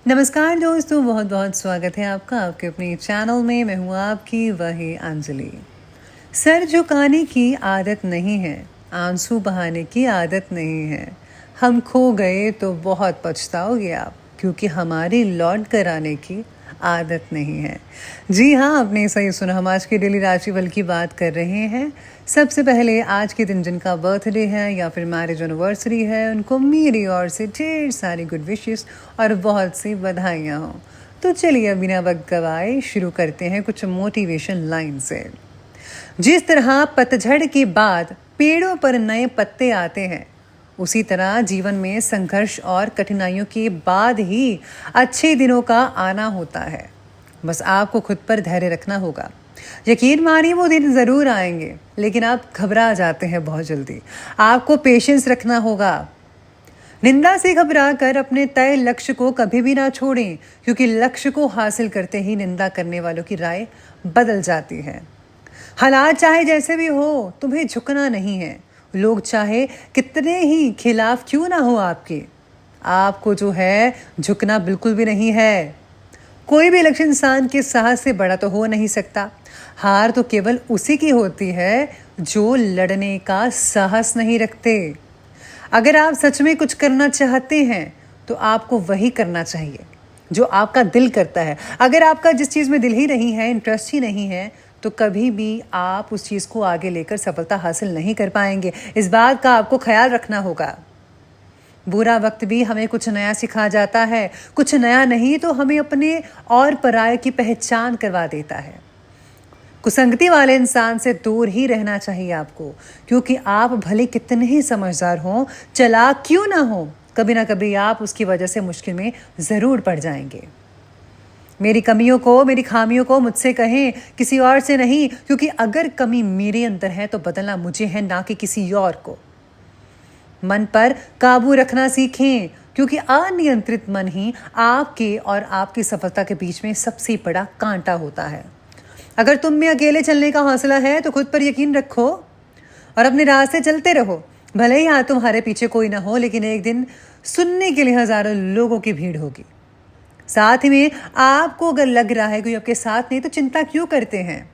नमस्कार दोस्तों, बहुत बहुत स्वागत है आपका आपके अपने चैनल में। मैं हूँ आपकी वही अंजलि। सर झुकाने की आदत नहीं है, आंसू बहाने की आदत नहीं है। हम खो गए तो बहुत पछताओगे आप, क्योंकि हमारी लौट कर आने की आदत नहीं है। जी हाँ, आपने सही सुना। हम आज की डेली राशिफल की बात कर रहे हैं। सबसे पहले आज के दिन जिनका बर्थडे है या फिर मैरिज एनिवर्सरी है, उनको मेरी ओर से ढेर सारी गुड विशेस और बहुत सी बधाइयाँ हों। तो चलिए अब बिना वक्त गवाए शुरू करते हैं कुछ मोटिवेशन लाइन से। जिस तरह पतझड़ के बाद पेड़ों पर नए पत्ते आते हैं, उसी तरह जीवन में संघर्ष और कठिनाइयों के बाद ही अच्छे दिनों का आना होता है। बस आपको खुद पर धैर्य रखना होगा। यकीन मानिए, वो दिन ज़रूर आएंगे, लेकिन आप घबरा जाते हैं बहुत जल्दी। आपको पेशेंस रखना होगा। निंदा से घबरा कर अपने तय लक्ष्य को कभी भी ना छोड़ें, क्योंकि लक्ष्य को हासिल करते ही निंदा करने वालों की राय बदल जाती है। हालात चाहे जैसे भी हो, तुम्हें झुकना नहीं है। लोग चाहे कितने ही खिलाफ क्यों ना हो आपको जो है झुकना बिल्कुल भी नहीं है। कोई भी लक्ष्य इंसान के साहस से बड़ा तो हो नहीं सकता। हार तो केवल उसी की होती है जो लड़ने का साहस नहीं रखते। अगर आप सच में कुछ करना चाहते हैं तो आपको वही करना चाहिए जो आपका दिल करता है। अगर आपका जिस चीज़ में दिल ही नहीं है, इंटरेस्ट ही नहीं है, तो कभी भी आप उस चीज़ को आगे लेकर सफलता हासिल नहीं कर पाएंगे। इस बात का आपको ख्याल रखना होगा। बुरा वक्त भी हमें कुछ नया सिखा जाता है। कुछ नया नहीं तो हमें अपने और पराये की पहचान करवा देता है। कुसंगति वाले इंसान से दूर ही रहना चाहिए आपको, क्योंकि आप भले कितने ही समझदार हों, चालाक क्यों ना हो, कभी ना कभी आप उसकी वजह से मुश्किल में ज़रूर पड़ जाएंगे। मेरी कमियों को, मेरी खामियों को मुझसे कहें, किसी और से नहीं, क्योंकि अगर कमी मेरे अंदर है तो बदलना मुझे है, ना कि किसी और को। मन पर काबू रखना सीखें, क्योंकि अनियंत्रित मन ही आपके और आपकी सफलता के बीच में सबसे बड़ा कांटा होता है। अगर तुम में अकेले चलने का हौसला है तो खुद पर यकीन रखो और अपने रास्ते चलते रहो। भले ही यहाँ तुम्हारे पीछे कोई ना हो, लेकिन एक दिन सुनने के लिए हजारों लोगों की भीड़ होगी। साथ ही में आपको अगर लग रहा है कोई आपके साथ नहीं, तो चिंता क्यों करते हैं।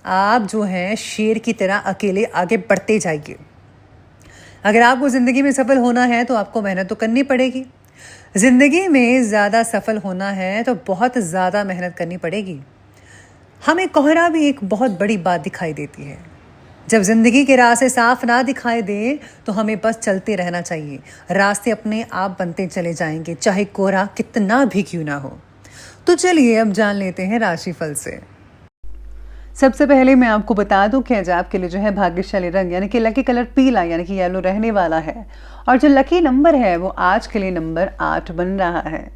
आप जो हैं शेर की तरह अकेले आगे बढ़ते जाइए। अगर आपको ज़िंदगी में सफल होना है तो आपको मेहनत तो करनी पड़ेगी। ज़िंदगी में ज़्यादा सफल होना है तो बहुत ज़्यादा मेहनत करनी पड़ेगी। हमें कोहरा भी एक बहुत बड़ी बात दिखाई देती है। जब ज़िंदगी के रास्ते साफ ना दिखाई दे तो हमें बस चलते रहना चाहिए। रास्ते अपने आप बनते चले जाएंगे, चाहे कोहरा कितना भी क्यों ना हो। तो चलिए अब जान लेते हैं राशिफल से। सबसे पहले मैं आपको बता दूं कि आज आपके लिए जो है भाग्यशाली रंग यानी कि लकी कलर पीला यानी कि येलो रहने वाला है, और जो लकी नंबर है वो आज के लिए नंबर 8 बन रहा है।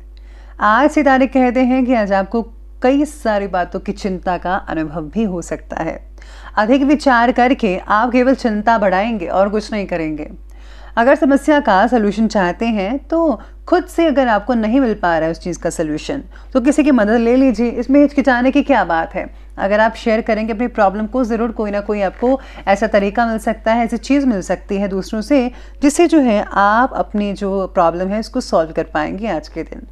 आज सितारे कहते हैं कि आज आपको कई सारी बातों की चिंता का अनुभव भी हो सकता है। अधिक विचार करके आप केवल चिंता बढ़ाएंगे और कुछ नहीं करेंगे। अगर समस्या का सलूशन चाहते हैं तो खुद से अगर आपको नहीं मिल पा रहा है उस चीज़ का सलूशन, तो किसी की मदद ले लीजिए। इसमें हिचकिचाने की क्या बात है। अगर आप शेयर करेंगे अपनी प्रॉब्लम को, ज़रूर कोई ना कोई आपको ऐसा तरीका मिल सकता है, ऐसी चीज़ मिल सकती है दूसरों से, जिससे जो है आप अपनी जो प्रॉब्लम है उसको सॉल्व कर पाएंगे आज के दिन।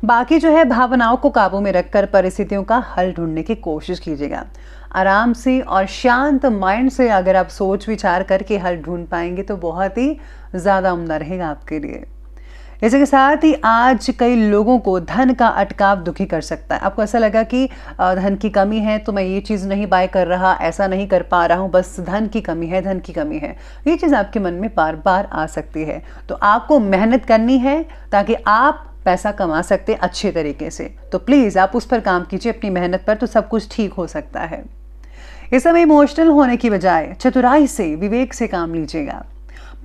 बाकी जो है भावनाओं को काबू में रखकर परिस्थितियों का हल ढूंढने की कोशिश कीजिएगा। आराम से और शांत माइंड से अगर आप सोच विचार करके हल ढूंढ पाएंगे तो बहुत ही ज़्यादा उम्दा रहेगा आपके लिए। इसी के साथ ही आज कई लोगों को धन का अटकाव दुखी कर सकता है। आपको ऐसा लगा कि धन की कमी है तो मैं ये चीज़ नहीं बाय कर रहा, ऐसा नहीं कर पा रहा हूँ, बस धन की कमी है, धन की कमी है। ये चीज़ आपके मन में बार बार आ सकती है। तो आपको मेहनत करनी है ताकि आप पैसा कमा सकते अच्छे तरीके से। तो प्लीज़ आप उस पर काम कीजिए, अपनी मेहनत पर, तो सब कुछ ठीक हो सकता है। इस समय इमोशनल होने की बजाय चतुराई से, विवेक से काम लीजिएगा।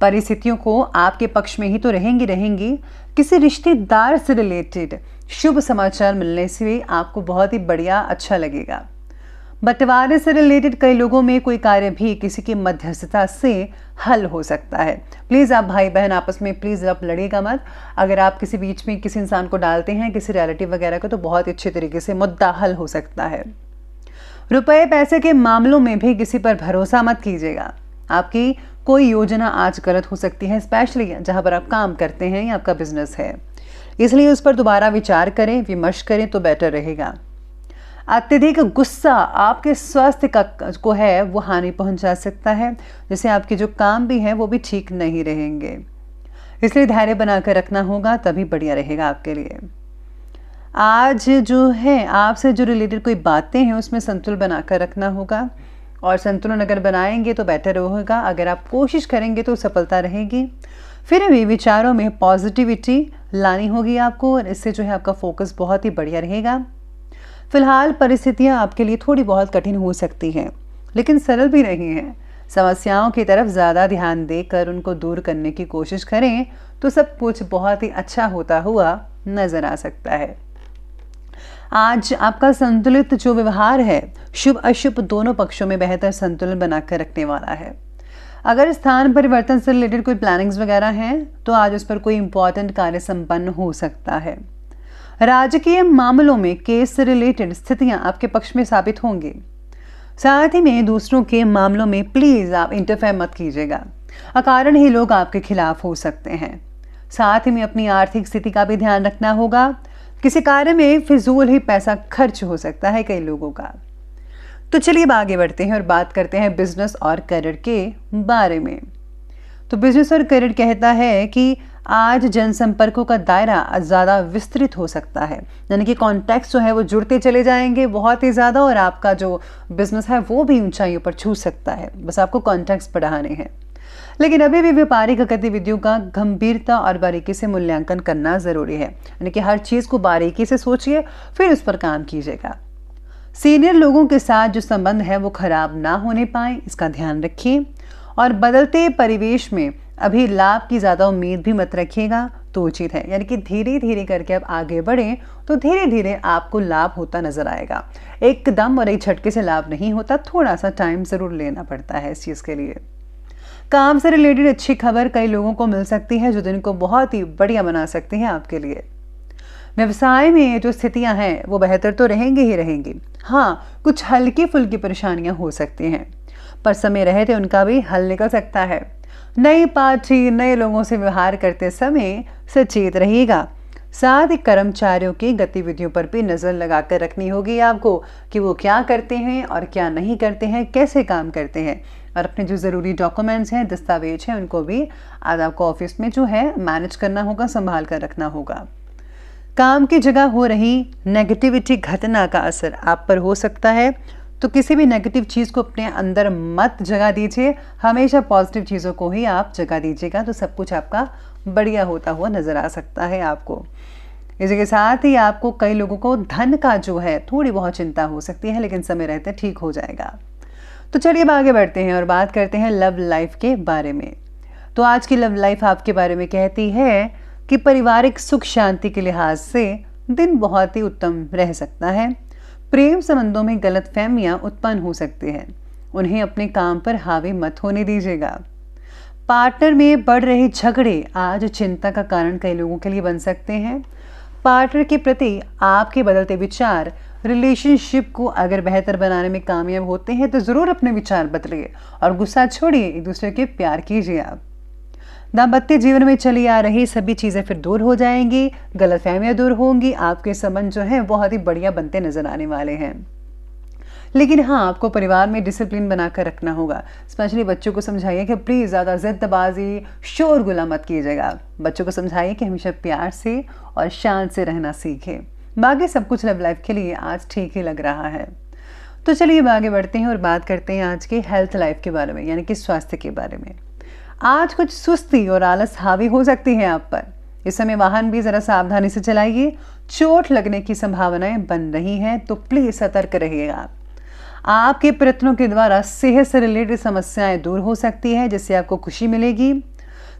परिस्थितियों को आपके पक्ष में ही तो रहेंगी। किसी रिश्तेदार से रिलेटेड शुभ समाचार मिलने से आपको बहुत ही बढ़िया अच्छा लगेगा। बंटवारे से रिलेटेड कई लोगों में कोई कार्य भी किसी की मध्यस्थता से हल हो सकता है। प्लीज़ आप भाई बहन आपस में प्लीज़ आप लड़िएगा मत। अगर आप किसी बीच में किसी इंसान को डालते हैं, किसी रिलेटिव वगैरह को, तो बहुत अच्छे तरीके से मुद्दा हल हो सकता है। रुपए पैसे के मामलों में भी किसी पर भरोसा मत कीजिएगा। आपकी कोई योजना आज गलत हो सकती है, स्पेशली जहां पर आप काम करते हैं या आपका बिजनेस है। इसलिए उस पर दोबारा विचार करें, विमर्श करें तो बेटर रहेगा। अत्यधिक गुस्सा आपके स्वास्थ्य को है वो हानि पहुंचा सकता है, जिससे आपके जो काम भी हैं वो भी ठीक नहीं रहेंगे। इसलिए धैर्य बनाकर रखना होगा, तभी बढ़िया रहेगा आपके लिए। आज जो है आपसे जो रिलेटेड कोई बातें हैं उसमें संतुलन बनाकर रखना होगा, और संतुलन अगर बनाएंगे तो बेटर होगा। अगर आप कोशिश करेंगे तो सफलता रहेगी। फिर भी विचारों में पॉजिटिविटी लानी होगी आपको, और इससे जो है आपका फोकस बहुत ही बढ़िया रहेगा। फिलहाल परिस्थितियां आपके लिए थोड़ी बहुत कठिन हो सकती हैं, लेकिन सरल भी नहीं हैं। समस्याओं की तरफ ज़्यादा ध्यान देकर उनको दूर करने की कोशिश करें तो सब कुछ बहुत ही अच्छा होता हुआ नजर आ सकता है। आज आपका संतुलित जो व्यवहार है, शुभ अशुभ दोनों पक्षों में बेहतर संतुलन बनाकर रखने वाला है। अगर स्थान परिवर्तन से रिलेटेड कोई प्लानिंग्स वगैरह हैं तो आज उस पर कोई इंपॉर्टेंट कार्य संपन्न हो सकता है। राजकीय मामलों में केस से रिलेटेड स्थितियां आपके पक्ष में साबित होंगी। साथ ही में दूसरों के मामलों में प्लीज आप इंटरफेयर मत कीजिएगा, अकारण ही लोग आपके खिलाफ हो सकते हैं। साथ ही में अपनी आर्थिक स्थिति का भी ध्यान रखना होगा। किसी कार्य में फिजूल ही पैसा खर्च हो सकता है कई लोगों का। तो चलिए अब आगे बढ़ते हैं और बात करते हैं बिजनेस और करियर के बारे में। तो बिजनेस और करियर कहता है कि आज जनसंपर्कों का दायरा ज़्यादा विस्तृत हो सकता है, यानी कि कॉन्टैक्ट्स जो है वो जुड़ते चले जाएंगे बहुत ही ज़्यादा, और आपका जो बिजनेस है वो भी ऊंचाइयों पर छू सकता है। बस आपको कॉन्टैक्ट्स बढ़ाने हैं। लेकिन अभी भी व्यापारिक गतिविधियों का गंभीरता और बारीकी से मूल्यांकन करना ज़रूरी है, यानी कि हर चीज़ को बारीकी से सोचिए फिर उस पर काम कीजिएगा। सीनियर लोगों के साथ जो संबंध है वो खराब ना होने पाए, इसका ध्यान रखिए। और बदलते परिवेश में अभी लाभ की ज़्यादा उम्मीद भी मत रखिएगा तो उचित है, यानी कि धीरे धीरे करके आप आगे बढ़ें तो धीरे धीरे आपको लाभ होता नजर आएगा। एकदम और एक झटके से लाभ नहीं होता, थोड़ा सा टाइम ज़रूर लेना पड़ता है इस चीज़ के लिए। काम से रिलेटेड अच्छी खबर कई लोगों को मिल सकती है जो दिन को बहुत ही बढ़िया बना सकती है आपके लिए। व्यवसाय में जो स्थितियां हैं वो बेहतर तो रहेंगी ही रहेंगी। हाँ, कुछ हल्की फुल्की परेशानियां हो सकती हैं, पर समय रहते उनका भी हल निकल सकता है। नई पार्टी, नए लोगों से व्यवहार करते समय सचेत रहिएगा। साथ ही कर्मचारियों की गतिविधियों पर भी नज़र लगाकर रखनी होगी आपको कि वो क्या करते हैं और क्या नहीं करते हैं, कैसे काम करते हैं। और अपने जो ज़रूरी डॉक्यूमेंट्स हैं, दस्तावेज हैं, उनको भी आज आपको ऑफिस में जो है मैनेज करना होगा, संभाल कर रखना होगा। काम की जगह हो रही नेगेटिविटी घटना का असर आप पर हो सकता है, तो किसी भी नेगेटिव चीज़ को अपने अंदर मत जगह दीजिए। हमेशा पॉजिटिव चीज़ों को ही आप जगह दीजिएगा, तो सब कुछ आपका बढ़िया होता हुआ नज़र आ सकता है आपको। इसके साथ ही आपको कई लोगों को धन का जो है थोड़ी बहुत चिंता हो सकती है, लेकिन समय रहते ठीक हो जाएगा। तो चलिए अब आगे बढ़ते हैं और बात करते हैं लव लाइफ के बारे में। तो आज की लव लाइफ आपके बारे में कहती है कि पारिवारिक सुख शांति के लिहाज से दिन बहुत ही उत्तम रह सकता है। प्रेम संबंधों में गलतफहमियां उत्पन्न हो सकती हैं, उन्हें अपने काम पर हावी मत होने दीजिएगा। पार्टनर में बढ़ रहे झगड़े आज चिंता का कारण कई लोगों के लिए बन सकते हैं। पार्टनर के प्रति आपके बदलते विचार रिलेशनशिप को अगर बेहतर बनाने में कामयाब होते हैं तो ज़रूर अपने विचार बदलिए और गुस्सा छोड़िए, एक दूसरे के प्यार कीजिए आप। दाम्पत्य जीवन में चली आ रही सभी चीज़ें फिर दूर हो जाएंगी, गलतफहमियां दूर होंगी, आपके संबंध जो है बहुत ही बढ़िया बनते नजर आने वाले हैं। लेकिन हाँ, आपको परिवार में डिसिप्लिन बनाकर रखना होगा। स्पेशली बच्चों को समझाइए कि प्लीज़ ज़्यादा ज़िद्दबाजी, शोरगुल मत कीजिएगा। बच्चों को समझाइए कि हमेशा प्यार से और शांत से रहना सीखें। बाकी सब कुछ लव लाइफ के लिए आज ठीक ही लग रहा है। तो चलिए अब आगे बढ़ते हैं और बात करते हैं आज के हेल्थ लाइफ के बारे में, यानी कि स्वास्थ्य के बारे में। आज कुछ सुस्ती और आलस हावी हो सकती है आप पर। इस समय वाहन भी ज़रा सावधानी से चलाइए। चोट लगने की संभावनाएं बन रही हैं, तो प्लीज़ सतर्क रहिएगा। आपके प्रयत्नों के द्वारा सेहत से रिलेटेड समस्याएं दूर हो सकती है, जिससे आपको खुशी मिलेगी।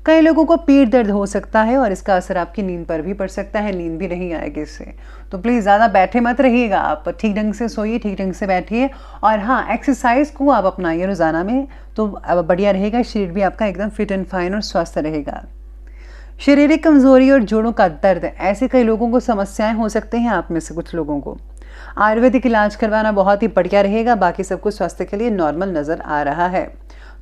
कई लोगों को पेट दर्द हो सकता है और इसका असर आपकी नींद पर भी पड़ सकता है, नींद भी नहीं आएगी इससे। तो प्लीज़ ज़्यादा बैठे मत रहिएगा, आप ठीक ढंग से सोइए, ठीक ढंग से बैठिए। और हाँ, एक्सरसाइज को आप अपनाइए रोज़ाना में, तो बढ़िया रहेगा। शरीर भी आपका एकदम फिट एंड फाइन और स्वस्थ रहेगा। शारीरिक कमजोरी और जोड़ों का दर्द, ऐसे कई लोगों को समस्याएं हो सकते हैं। आप में से कुछ लोगों को आयुर्वेदिक इलाज करवाना बहुत ही बढ़िया रहेगा। बाकी सब कुछ स्वास्थ्य के लिए नॉर्मल नज़र आ रहा है।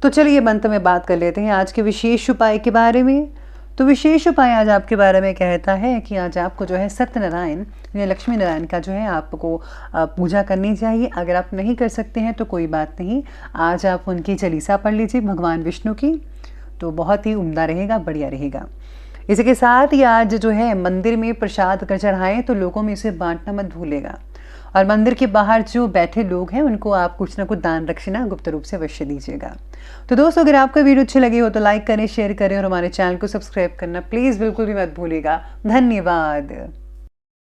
तो चलिए अंत में बात कर लेते हैं आज के विशेष उपाय के बारे में। तो विशेष उपाय आज आपके बारे में कहता है कि आज आपको जो है सत्यनारायण या लक्ष्मी नारायण का जो है आपको पूजा करनी चाहिए। अगर आप नहीं कर सकते हैं तो कोई बात नहीं, आज आप उनकी चालीसा पढ़ लीजिए भगवान विष्णु की, तो बहुत ही उम्दा रहेगा, बढ़िया रहेगा। इसी के साथ ही आज जो है मंदिर में प्रसाद अगर चढ़ाएं तो लोगों में इसे बांटना मत भूलेगा। और मंदिर के बाहर जो बैठे लोग हैं उनको आप कुछ ना कुछ दान दक्षिणा गुप्त रूप से अवश्य दीजिएगा। तो दोस्तों, अगर आपका वीडियो अच्छी लगी हो तो लाइक करें, शेयर करें और हमारे चैनल को सब्सक्राइब करना प्लीज़ बिल्कुल भी मत भूलिएगा। धन्यवाद।